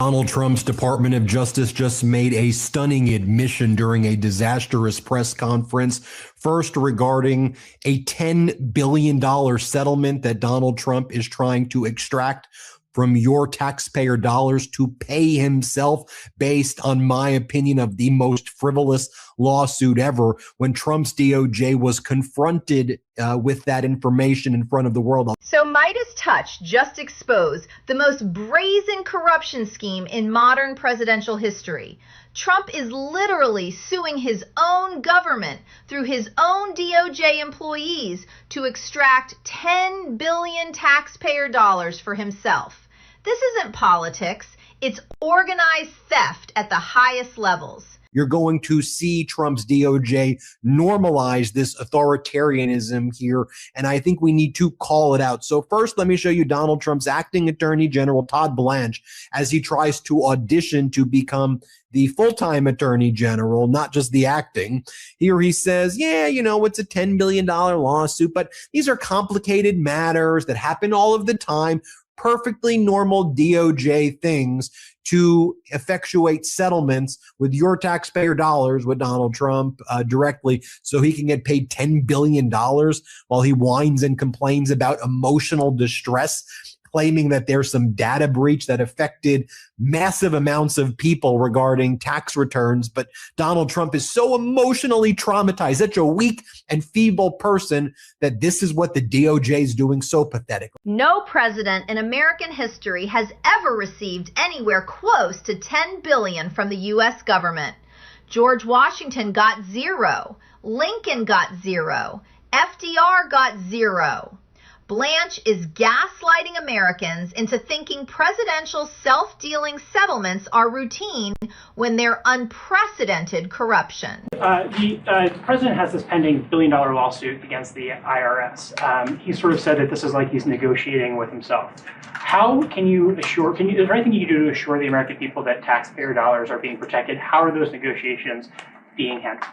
Donald Trump's Department of Justice just made a stunning admission during a disastrous press conference. First, regarding a $10 billion settlement that Donald Trump is trying to extract from your taxpayer dollars to pay himself, based on my opinion of the most frivolous lawsuit ever, when Trump's DOJ was confronted with that information in front of the world. So MeidasTouch just exposed the most brazen corruption scheme in modern presidential history. Trump is literally suing his own government through his own DOJ employees to extract 10 billion taxpayer dollars for himself. This isn't politics, it's organized theft at the highest levels. You're going to see Trump's DOJ normalize this authoritarianism here, and I think we need to call it out. So first, let me show you Donald Trump's acting Attorney General, Todd Blanche, as he tries to audition to become the full-time Attorney General, not just the acting. Here he says, yeah, you know, it's a $10 billion lawsuit, but these are complicated matters that happen all of the time. Perfectly normal DOJ things to effectuate settlements with your taxpayer dollars with Donald Trump directly, so he can get paid $10 billion while he whines and complains about emotional distress, claiming that there's some data breach that affected massive amounts of people regarding tax returns. But Donald Trump is so emotionally traumatized, such a weak and feeble person, that this is what the DOJ is doing. So pathetic. No president in American history has ever received anywhere close to 10 billion from the U.S. government. George Washington got zero. Lincoln got zero. FDR got zero. Blanche is gaslighting Americans into thinking presidential self-dealing settlements are routine when they're unprecedented corruption. The president has this pending billion-dollar lawsuit against the IRS. He sort of said that this is like he's negotiating with himself. How can you assure, is there anything you can do to assure the American people that taxpayer dollars are being protected? How are those negotiations being handled?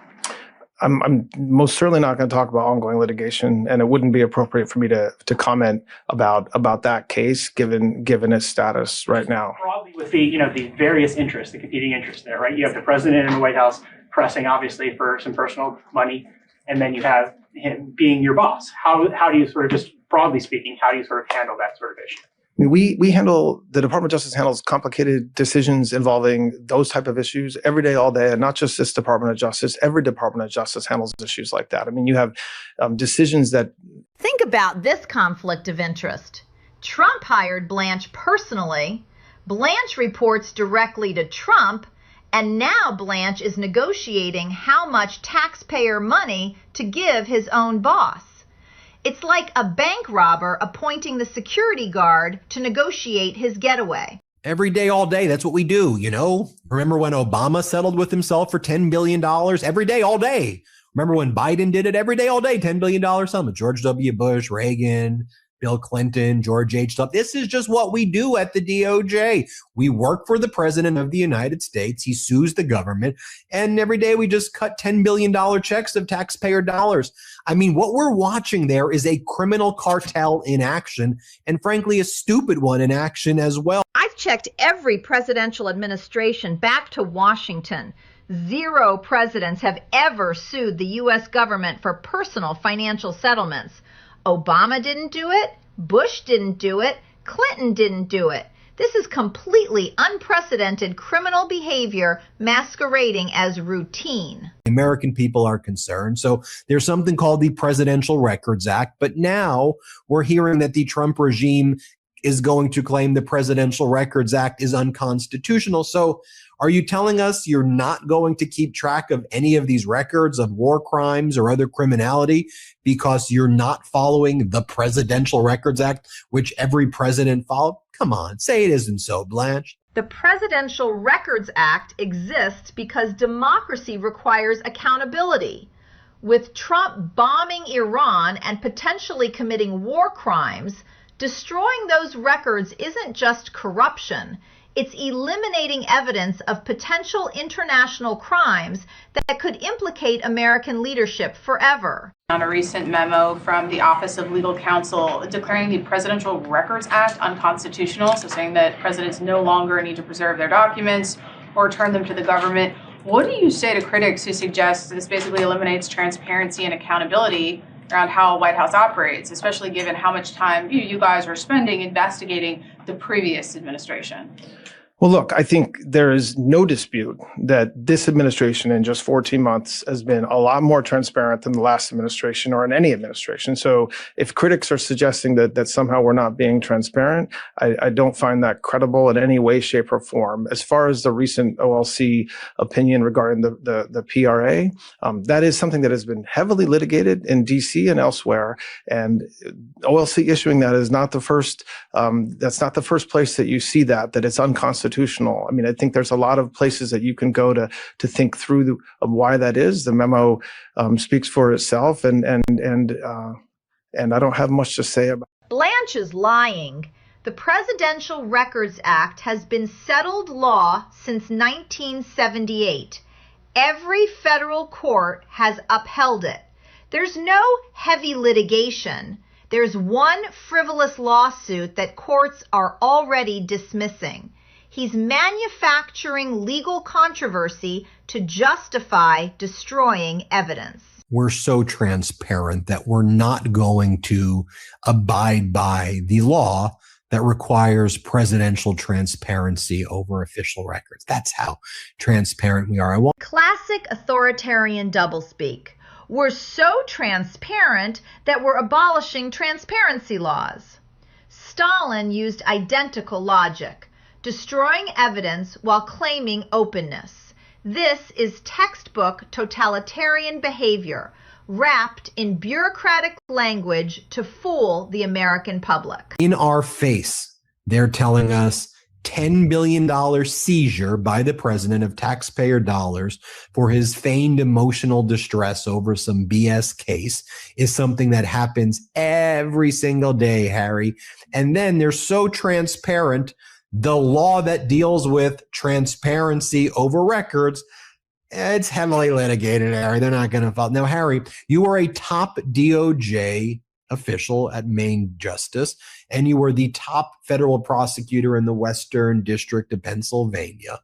I'm most certainly not going to talk about ongoing litigation, and it wouldn't be appropriate for me to comment about that case given its status right now. Broadly, with the various interests, the competing interests there, right? You have the president in the White House pressing, obviously, for some personal money, and then you have him being your boss. How do you sort of, just broadly speaking, how do you sort of handle that sort of issue? I mean, the Department of Justice handles complicated decisions involving those type of issues every day, all day, and not just this Department of Justice. Every Department of Justice handles issues like that. I mean, you have decisions that... Think about this conflict of interest. Trump hired Blanche personally. Blanche reports directly to Trump, and now Blanche is negotiating how much taxpayer money to give his own boss. It's like a bank robber appointing the security guard to negotiate his getaway. Every day, all day, that's what we do, you know? Remember when Obama settled with himself for $10 billion? Every day, all day. Remember when Biden did it? Every day, all day, $10 billion settlement. George W. Bush, Reagan, Bill Clinton, George H.W. This is just what we do at the DOJ. We work for the president of the United States. He sues the government. And every day we just cut $10 billion checks of taxpayer dollars. I mean, what we're watching there is a criminal cartel in action, and frankly, a stupid one in action as well. I've checked every presidential administration back to Washington. Zero presidents have ever sued the U.S. government for personal financial settlements. Obama didn't do it, Bush didn't do it, Clinton didn't do it. This is completely unprecedented criminal behavior masquerading as routine. American people are concerned. So there's something called the Presidential Records Act, but now we're hearing that the Trump regime is going to claim the Presidential Records Act is unconstitutional. So are you telling us you're not going to keep track of any of these records of war crimes or other criminality because you're not following the Presidential Records Act, which every president followed? Come on, say it isn't so, Blanche. The Presidential Records Act exists because democracy requires accountability. With Trump bombing Iran and potentially committing war crimes, destroying those records isn't just corruption. It's eliminating evidence of potential international crimes that could implicate American leadership forever. On a recent memo from the Office of Legal Counsel declaring the Presidential Records Act unconstitutional, so saying that presidents no longer need to preserve their documents or return them to the government. What do you say to critics who suggest this basically eliminates transparency and accountability around how a White House operates, especially given how much time you guys are spending investigating the previous administration? Well, look, I think there is no dispute that this administration in just 14 months has been a lot more transparent than the last administration or in any administration. So if critics are suggesting that somehow we're not being transparent, I don't find that credible in any way, shape, or form. As far as the recent OLC opinion regarding the PRA, that is something that has been heavily litigated in DC and elsewhere. And OLC issuing that is not the first, that's not the first place that you see that it's unconstitutional. I mean, I think there's a lot of places that you can go to think through why that is. The memo speaks for itself, and I don't have much to say about it. Blanche is lying. The Presidential Records Act has been settled law since 1978. Every federal court has upheld it. There's no heavy litigation. There's one frivolous lawsuit that courts are already dismissing. He's manufacturing legal controversy to justify destroying evidence. We're so transparent that we're not going to abide by the law that requires presidential transparency over official records. That's how transparent we are. Classic authoritarian doublespeak. We're so transparent that we're abolishing transparency laws. Stalin used identical logic, destroying evidence while claiming openness. This is textbook totalitarian behavior, wrapped in bureaucratic language to fool the American public. In our face, they're telling us $10 billion seizure by the president of taxpayer dollars for his feigned emotional distress over some BS case is something that happens every single day, Harry. And then they're so transparent, the law that deals with transparency over records, it's heavily litigated, Harry. They're not going to follow. Now, Harry, you are a top DOJ official at Maine Justice, and you were the top federal prosecutor in the Western District of Pennsylvania.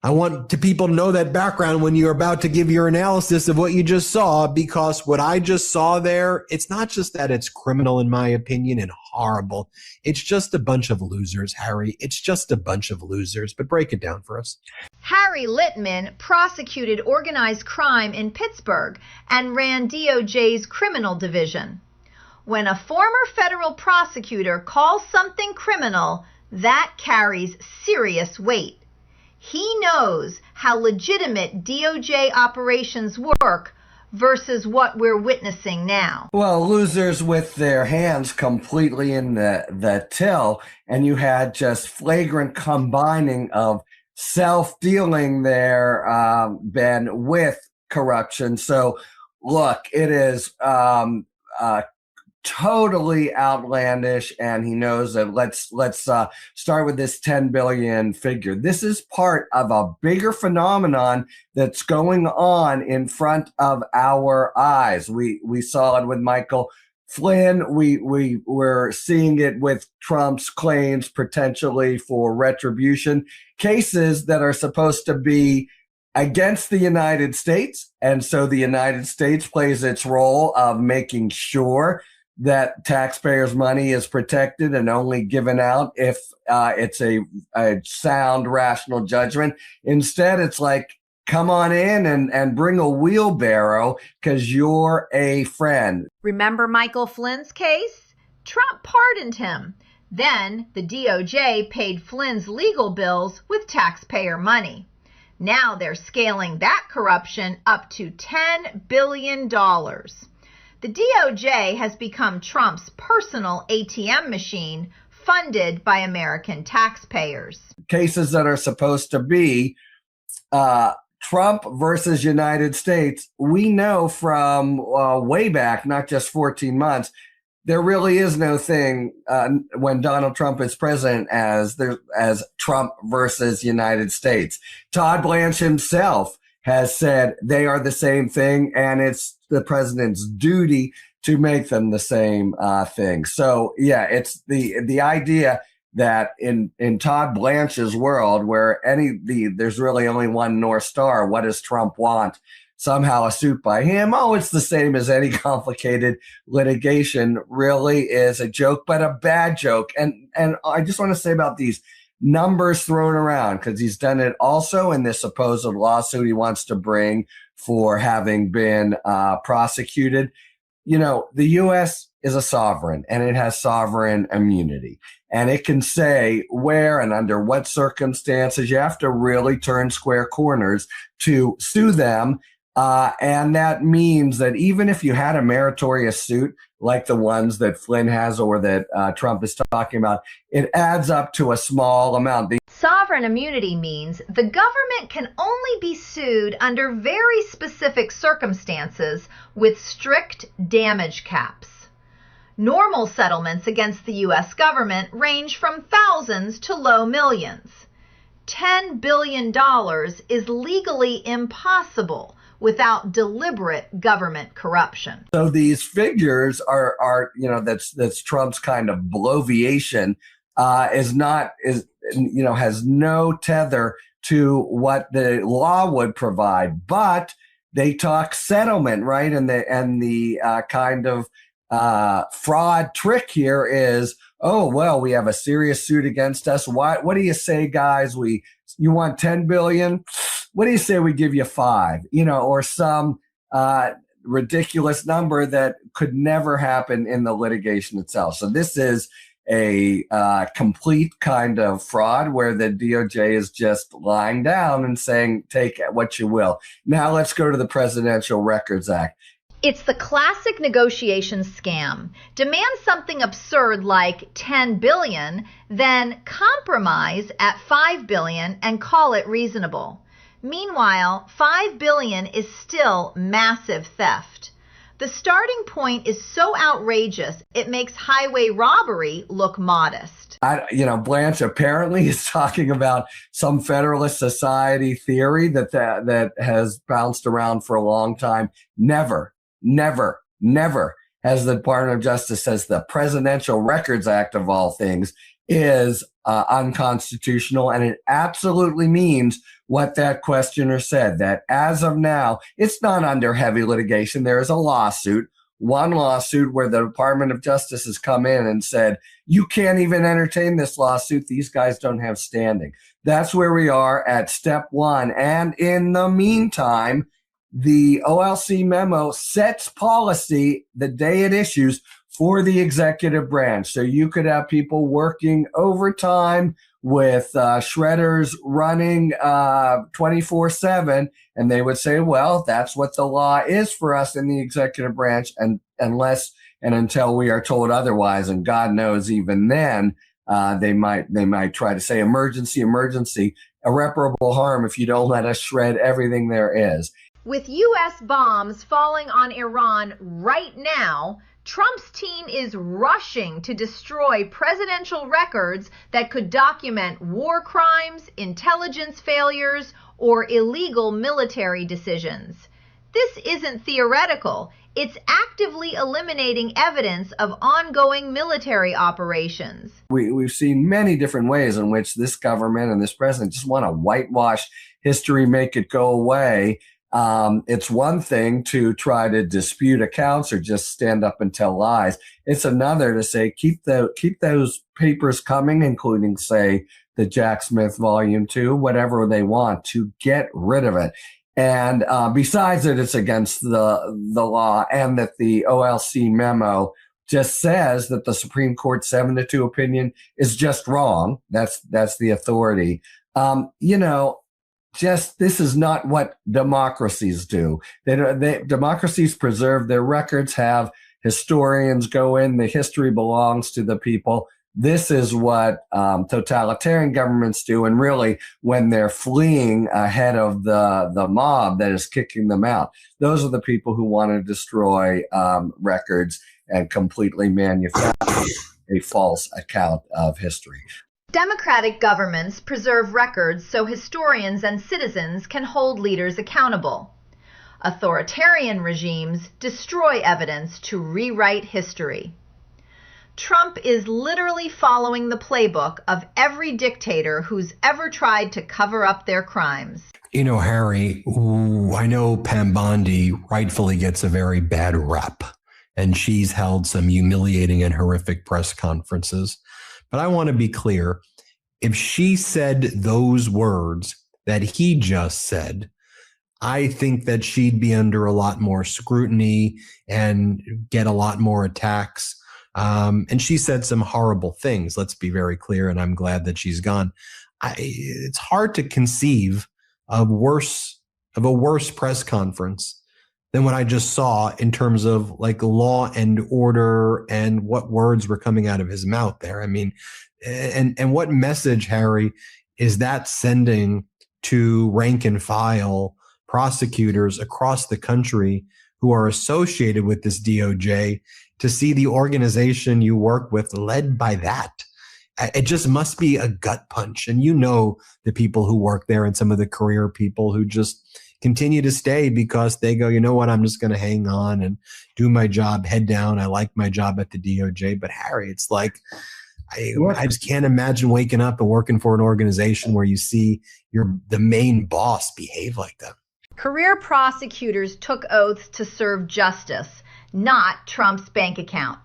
I want people to know that background when you're about to give your analysis of what you just saw, because what I just saw there, it's not just that it's criminal, in my opinion, and horrible. It's just a bunch of losers, Harry. It's just a bunch of losers. But break it down for us. Harry Littman prosecuted organized crime in Pittsburgh and ran DOJ's criminal division. When a former federal prosecutor calls something criminal, that carries serious weight. He knows how legitimate DOJ operations work versus what we're witnessing now. Well, losers with their hands completely in the till, and you had just flagrant combining of self-dealing there, Ben, with corruption. So, look, it is totally outlandish, and he knows that. Let's start with this 10 billion figure. This is part of a bigger phenomenon that's going on in front of our eyes. We saw it with Michael Flynn. We're seeing it with Trump's claims potentially for retribution, cases that are supposed to be against the United States, and so the United States plays its role of making sure that taxpayers' money is protected and only given out if it's a sound, rational judgment. Instead, it's like, come on in and bring a wheelbarrow because you're a friend. Remember Michael Flynn's case? Trump pardoned him. Then the DOJ paid Flynn's legal bills with taxpayer money. Now they're scaling that corruption up to $10 billion. The DOJ has become Trump's personal ATM machine, funded by American taxpayers. Cases that are supposed to be Trump versus United States, we know from way back, not just 14 months, there really is no thing when Donald Trump is president as Trump versus United States. Todd Blanche himself has said they are the same thing, and it's the president's duty to make them the same thing. So yeah, it's the idea that in Todd Blanche's world, where there's really only one North Star, what does Trump want? Somehow a suit by him, oh, it's the same as any complicated litigation, really is a joke, but a bad joke. And I just want to say about these numbers thrown around, because he's done it also in this supposed lawsuit he wants to bring for having been prosecuted. You know, the U.S. is a sovereign, and it has sovereign immunity. And it can say where and under what circumstances you have to really turn square corners to sue them. And that means that even if you had a meritorious suit like the ones that Flynn has or that Trump is talking about, it adds up to a small amount. Sovereign immunity means the government can only be sued under very specific circumstances with strict damage caps. Normal settlements against the U.S. government range from thousands to low millions. $10 billion is legally impossible without deliberate government corruption. So these figures are that's Trump's kind of bloviation, has no tether to what the law would provide, but they talk settlement, right? And the kind of fraud trick here is, oh, well, we have a serious suit against us. What do you say, guys? You want 10 billion? What do you say we give you 5? Or some ridiculous number that could never happen in the litigation itself. So this is a complete kind of fraud where the DOJ is just lying down and saying, take what you will. Now let's go to the Presidential Records Act. It's the classic negotiation scam. Demand something absurd like 10 billion, then compromise at 5 billion and call it reasonable. Meanwhile, 5 billion is still massive theft. The starting point is so outrageous, it makes highway robbery look modest. Blanche apparently is talking about some Federalist Society theory that has bounced around for a long time. Never has the Department of Justice says the Presidential Records Act, of all things, is unconstitutional. And it absolutely means what that questioner said, that as of now, it's not under heavy litigation. There is a lawsuit, one lawsuit where the Department of Justice has come in and said, you can't even entertain this lawsuit. These guys don't have standing. That's where we are at step one. And in the meantime, the OLC memo sets policy the day it issues for the executive branch. So you could have people working overtime with shredders running 24/7, and they would say, well, that's what the law is for us in the executive branch, and unless and until we are told otherwise, and God knows even then, they might try to say emergency, irreparable harm if you don't let us shred everything there is. With U.S. bombs falling on Iran right now, Trump's team is rushing to destroy presidential records that could document war crimes, intelligence failures, or illegal military decisions. This isn't theoretical. It's actively eliminating evidence of ongoing military operations. We've seen many different ways in which this government and this president just want to whitewash history, make it go away. It's one thing to try to dispute accounts or just stand up and tell lies. It's another to say, keep those papers coming, including, say, the Jack Smith Volume 2, whatever they want, to get rid of it. And besides that, it's against the law, and that the OLC memo just says that the Supreme Court 7-2 opinion is just wrong. That's the authority. This is not what democracies do. Democracies preserve their records, have historians go in. The history belongs to the people. This is what totalitarian governments do. And really, when they're fleeing ahead of the mob that is kicking them out, those are the people who want to destroy records and completely manufacture a false account of history. Democratic governments preserve records so historians and citizens can hold leaders accountable. Authoritarian regimes destroy evidence to rewrite history. Trump is literally following the playbook of every dictator who's ever tried to cover up their crimes. You know, Harry, I know Pam Bondi rightfully gets a very bad rep, and she's held some humiliating and horrific press conferences. But I want to be clear. If she said those words that he just said, I think that she'd be under a lot more scrutiny and get a lot more attacks. And she said some horrible things, let's be very clear, and I'm glad that she's gone. It's hard to conceive of a worse press conference than what I just saw in terms of like law and order and what words were coming out of his mouth there. I mean, and what message, Harry, is that sending to rank and file prosecutors across the country who are associated with this DOJ to see the organization you work with led by that? It just must be a gut punch. And you know the people who work there and some of the career people who just continue to stay because they go, you know what, I'm just going to hang on and do my job head down. I like my job at the DOJ. But Harry, it's like, I just can't imagine waking up and working for an organization where you see the main boss behave like that. Career prosecutors took oaths to serve justice, not Trump's bank account.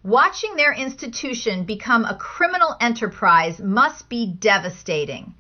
Watching their institution become a criminal enterprise must be devastating.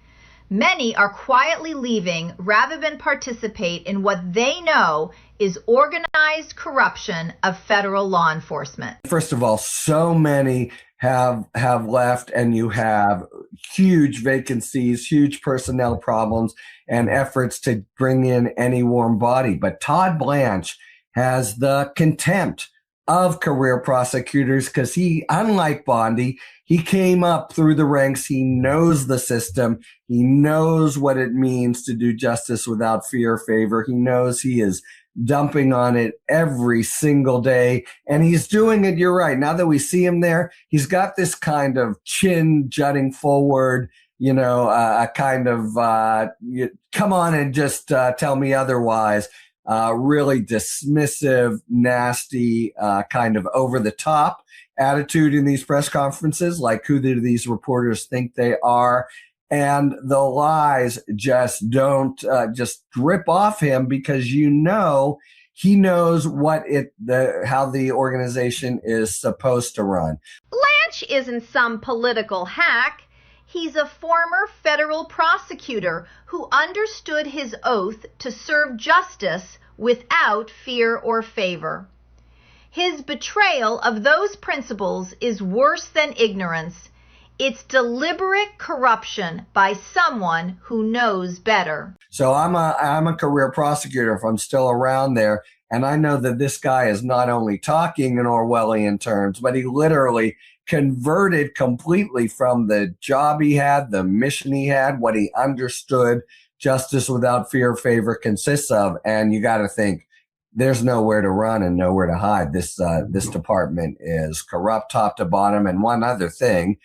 Many are quietly leaving rather than participate in what they know is organized corruption of federal law enforcement. First of all, so many have left, and you have huge vacancies, huge personnel problems, and efforts to bring in any warm body. But Todd Blanche has the contempt of career prosecutors because he, unlike Bondi, he came up through the ranks. He knows the system. He knows what it means to do justice without fear or favor. He knows he is dumping on it every single day. And he's doing it, you're right. Now that we see him there, he's got this kind of chin jutting forward, you know, a kind of, come on and just tell me otherwise. Really dismissive, nasty, kind of over the top attitude in these press conferences, like who do these reporters think they are? And the lies just don't just drip off him because you know he knows how the organization is supposed to run. Blanche isn't some political hack. He's a former federal prosecutor who understood his oath to serve justice without fear or favor. His betrayal of those principles is worse than ignorance. It's deliberate corruption by someone who knows better. So I'm a career prosecutor if I'm still around there, and I know that this guy is not only talking in Orwellian terms, but he literally converted completely from the job he had, the mission he had, what he understood justice without fear or favor consists of. And you got to think, there's nowhere to run and nowhere to hide. This department is corrupt top to bottom. And one other thing,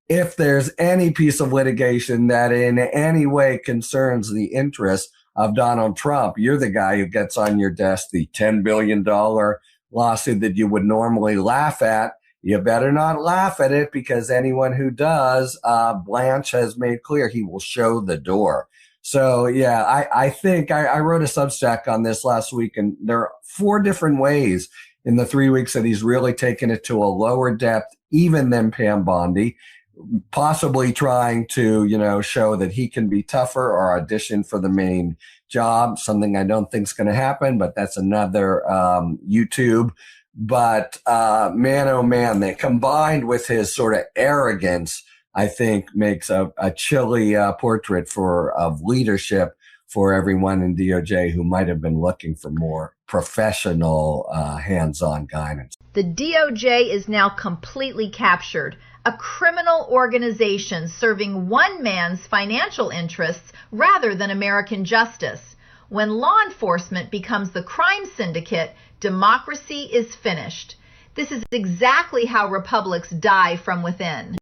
if there's any piece of litigation that in any way concerns the interests of Donald Trump, you're the guy who gets on your desk the $10 billion lawsuit that you would normally laugh at. You better not laugh at it, because anyone who does, Blanche has made clear he will show the door. So, yeah, I think I wrote a Substack on this last week, and there are 4 different ways in the 3 weeks that he's really taken it to a lower depth, even than Pam Bondi, possibly trying to, you know, show that he can be tougher or audition for the main job, something I don't think is going to happen, but that's another YouTube. But man, oh man, they combined with his sort of arrogance, I think makes a chilly portrait of leadership for everyone in DOJ who might have been looking for more professional, hands-on guidance. The DOJ is now completely captured, a criminal organization serving one man's financial interests rather than American justice. When law enforcement becomes the crime syndicate, democracy is finished. This is exactly how republics die from within.